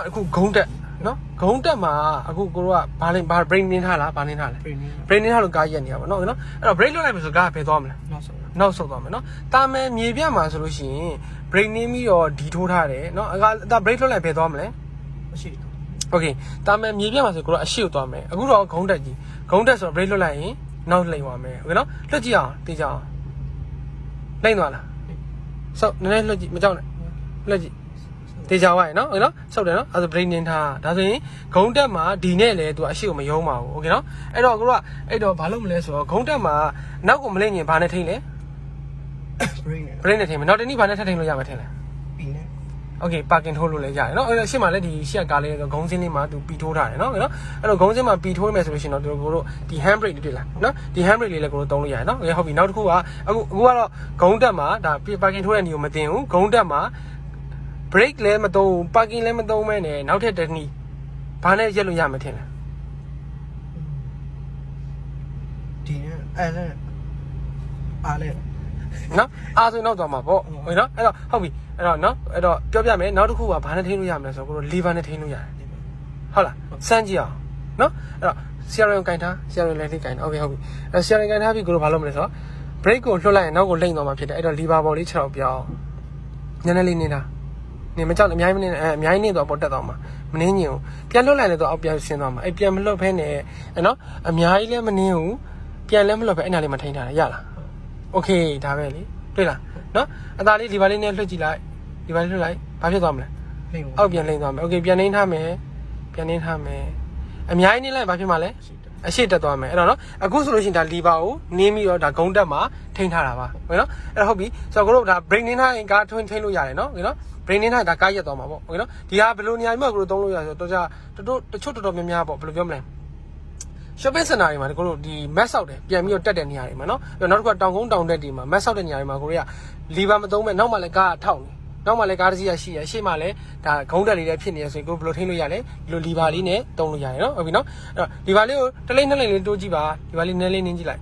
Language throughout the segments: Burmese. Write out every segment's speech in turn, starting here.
အခုဂုံးတက်နော်ဂုံးတက်မှာအခုကိုတို့ကဘာလဲဘာ brain နင်းထားလားဘာနင်းထားလဲ brain နင်းထားလို့ကားရက်နေရပါတော့နော်အဲ့တော့ break လွတ်လိုက်ပြီဆိုကားဖယ်သွားမလဲနောက်ဆုတ်သွားမယ်နော်တာမယ်မြေပြတ်မှာဆိုလို့ရှိရင် brain နင်းပြီးတော့ဒီထိုးထားတယ်နော်အက break လွတ်လိုက်ဖယ်သွားမလဲအရှိโอเคတာမယ်မြေပြတ်မှာဆိုကိုတို့အရှိကိုသွားမယ်အခုတော့ဂုံးတက်ကြီးဂုံးတက်ဆိုတော့ break လွတ်လိုက်ရင်နောက်လိမ့်သွားမယ်โอเคနော်လွတ်ကြည့်အောင်တေးကြအောင်လိမ့်သွားလားဆုတ်နည်းနည်းလွတ်ကြည့်မကြောက်နဲ့လွတ်ကြည့်တေချာဝိုင်းနော်โอเคနော်ဆုတ်တယ်နော်အဲ့ဒါ brain နင်းထားဒါဆိုရင်ဂုံးတက်မှာဒီနဲ့လေသူအရှိကိုမယုံပါဘူးโอเคနော်အဲ့တော့ကိုကအဲ့တော့ဘာလုပ်မလဲဆိုတော့ဂုံးတက်မှာနောက်ကိုမလိမ့်ရင်ဘာနဲ့ထိမ့်လဲ brain နဲ့ထိမ့်မယ်နောက်တနည်းဘာနဲ့ထပ်ထိမ့်လို့ရမှာထင်လဲပီနဲ့โอเค parking ထိုးလို့လည်းရတယ်နော်အဲ့တော့ရှေ့မှာလည်းဒီရှေ့ကားလေးဂုံးစင်းလေးမှာသူပီထိုးထားတယ်နော်โอเคနော်အဲ့တော့ဂုံးစင်းမှာပီထိုးမယ်ဆိုလို့ရှိရင်တော့ကိုတို့ဒီ hand brake တွေတွေ့လားနော်ဒီ hand brake လေးလည်းကိုတို့သုံးလို့ရတယ်နော်โอเคဟုတ်ပြီနောက်တစ်ခုကအခုကတော့ဂုံးတက်မှာဒါ parking ထိုးတဲ့နေကိုမတင်ဘူးဂုံးတက်မှာbreak လည်းမသုံး parking လည်းမသုံးမဲနဲ့နောက်ထပ်တစ်နည်းဘာနဲ့ရက်လို့ရမှာထင်လဲဒီနဲ့အဲ့လဲအားလဲနော်အားဆိုနောက်သွားမှာပေါ့ဟုတ်နော်အဲ့တော့ဟုတ်ပြီအဲ့တော့နော်အဲ့တော့ပြောပြမယ်နောက်တစ်ခုကဘာနဲ့ထိန်းလို့ရမလဲဆိုတော့ကိုတို့ lever နဲ့ထိန်းလို့ရတယ်ဟုတ်လားစမ်းကြည့်အောင်နော်အဲ့တော့ steering ကင်ထား steering လည်းထိကင်ထားโอเคဟုတ်ပြီအဲ့ steering ကင်ထားပြီကိုတို့ဘာလုပ်မလဲဆိုတော့ brake ကိုလွှတ်လိုက်ရင်နောက်ကိုလိမ့်သွားမှာဖြစ်တယ်အဲ့တော့ lever ပေါ်လေး6တော့ပြောင်းနည်းနည်းလေးနေတာနေမကြောက်အများကြီးမနေနဲ့အများကြီးနေတော့ပေါ်တက်သွားမှာမနေညင်ဘူးပြန်လွတ်လိုက်လဲတော့အောက်ပြန်ဆင်းသွားမှာအဲ့ပြန်မလွတ်ဖဲနဲ့နော်အများကြီးလည်းမနေဘူးပြန်လည်းမလွတ်ဖဲအဲ့နာလေးမထိန်းထားရလားโอเคဒါပဲလေတွေ့လားနော်အသားလေးဒီပါလေးနဲ့လွှတ်ကြည့်လိုက်ဒီပါလေးလွှတ်လိုက်ဘာဖြစ်သွားမလဲအောက်ပြန်လိမ့်သွားမယ်โอเคပြန်နှိန်းထားမယ်ပြန်နှိန်းထားမယ်အများကြီးနေလိုက်ဘာဖြစ်မှာလဲအရှိတက်သွားမယ်အဲ့တော့နော်အခုဆိုလို့ရှိရင်ဒါလီဗာကိုနင်းပြီးတော့ဒါဂုံးတက်မှာထိန်းထားတာပါဟုတ်နော်အဲ့တော့ဟုတ်ပြီဆိုတော့တို့ဒါ brake နင်းထားရင်ကားထိန်းလို့ရတယ်နော်ဟုတ်နော်brain နင်းထားတာကားရက်သွားမှာပေါ့ဟုတ်ကဲ့နော်ဒီဟာဘယ်လိုနေရာမှာကိုတို့သုံးလို့ရဆိုတော့တချို့တော်များများပေါ့ဘယ်လိုပြောမလဲ shopping center တွေမှာကိုတို့ဒီ map ဆောက်တယ်ပြန်ပြီးတော့တက်တဲ့နေရာတွေမှာနော်နောက်တစ်ခုကတောင်ကုန်းတောင်တက်တွေမှာ map ဆောက်တဲ့နေရာတွေမှာကိုတို့က lever မသုံးမဲ့နောက်မှလည်းကားထောက်နေနောက်မှလည်းကားတစ်စီးရရှိရရှေ့မှလည်းဒါဂုံးတက်လေးလည်းဖြစ်နေရဆိုရင်ကိုဘယ်လိုထိန်းလို့ရလဲဒီလို lever လေးနဲ့သုံးလို့ရတယ်နော်ဟုတ်ပြီနော်အဲ့တော့ lever လေးကိုတစ်လိမ့်နှစ်လိမ့်လေးတိုးကြည့်ပါ lever လေးနည်းလေးနင်းကြည့်လိုက်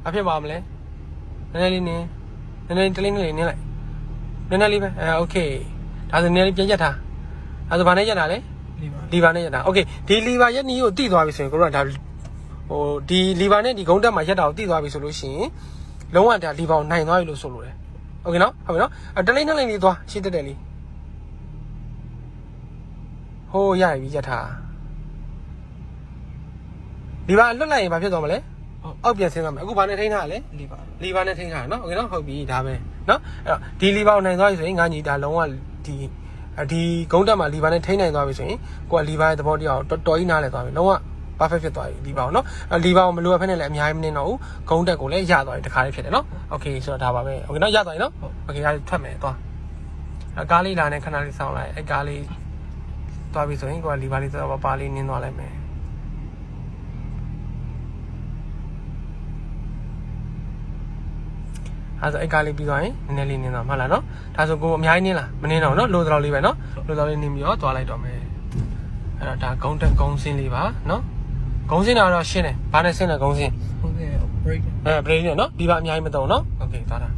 ဘာဖြစ်ပါမလဲနည်းနည်းလေးနင်းတစ်လိမ့်နှစ်လိမ့်နင်းလိုက်နည်းနည်းလေးပဲโอเคဒါဆိုနည်းနည်းပြန်ရက်ထားအဲဆိုဘာနဲ့ရက်တာလဲလီဗာနဲ့ရက်တာโอเคဒီလီဗာရက်နီးကိုတိသွားပြီဆိုရင်ကိုတို့ကဒါဟိုဒီလီဗာနဲ့ဒီဂုံးတက်မှာရက်တာကိုတိသွားပြီဆိုလို့ရှိရင်လုံးဝဒါလီဗာကိုနိုင်သွားပြီလို့ဆိုလို့တယ်โอเคနော်ဟုတ်ပြီနော်တလိမ့်နှစ်လိမ့်လေးသွားရှင်းတက်တယ်လीဟိုးရပြီရက်ထားလီဗာလွတ်လိုက်ရင်ဘာဖြစ်သွားမလဲအောက်ပြန်ဆင်းသွားမယ်အခုဘာနဲ့ထိန်းထားရလဲလီဗာနဲ့ထိန်းထားရနော်โอเคနော်ဟုတ်ပြီဒါပဲနော်အဲ့တော့ဒီလီဗာကိုနိုင်သွားပြီဆိုရင်ငါညီဒါလုံးဝဒီဂုံးတက်မှာလီဗာနဲ့ထိန်းနိုင်သွားပြီဆိုရင်ကိုကလီဗာရဲ့သဘောတရားကိုတော်ကြီးနားလည်သွားပြီလုံးဝ perfect ဖြစ်သွားပြီလီဗာကိုနော်လီဗာကိုမလိုအပ်ဖက်နဲ့လည်းအများကြီးမနေတော့ဘူးဂုံးတက်ကိုလည်းရသွားပြီတခါလေးဖြစ်တယ်နော်โอเคဆိုတော့ဒါပါပဲโอเคနော်ရသွားပြီနော်โอเคဒါထွက်မယ်သွားကားလေးလာနေခဏလေးစောင့်လိုက်အဲ့ကားလေးသွားပြီဆိုရင်ကိုကလီဗာလေးတော့ပါလေးနင်းသွားလိုက်မယ်အဲ့ဆိုအဲ့ကားလေးပြီးသွားရင်နည်းနည်းလေးနင်းသွားမှလားနော်ဒါဆိုကိုအများကြီးနင်းလားမနင်းတော့နော်လိုတော်လေးပဲနော်လိုတော်လေးနင်းပြီးတော့သွားလိုက်တော့မယ်အဲ့တော့ဒါဂုံးတက်ဂုံးစင်းလေးပါနော်ဂုံးစင်းတာတော့ရှင်းတယ်ဘာနဲ့စင်းလဲဂုံးစင်း break break နဲ့နော်ဒီပါအများကြီးမသုံးနော်โอเคသွားတာ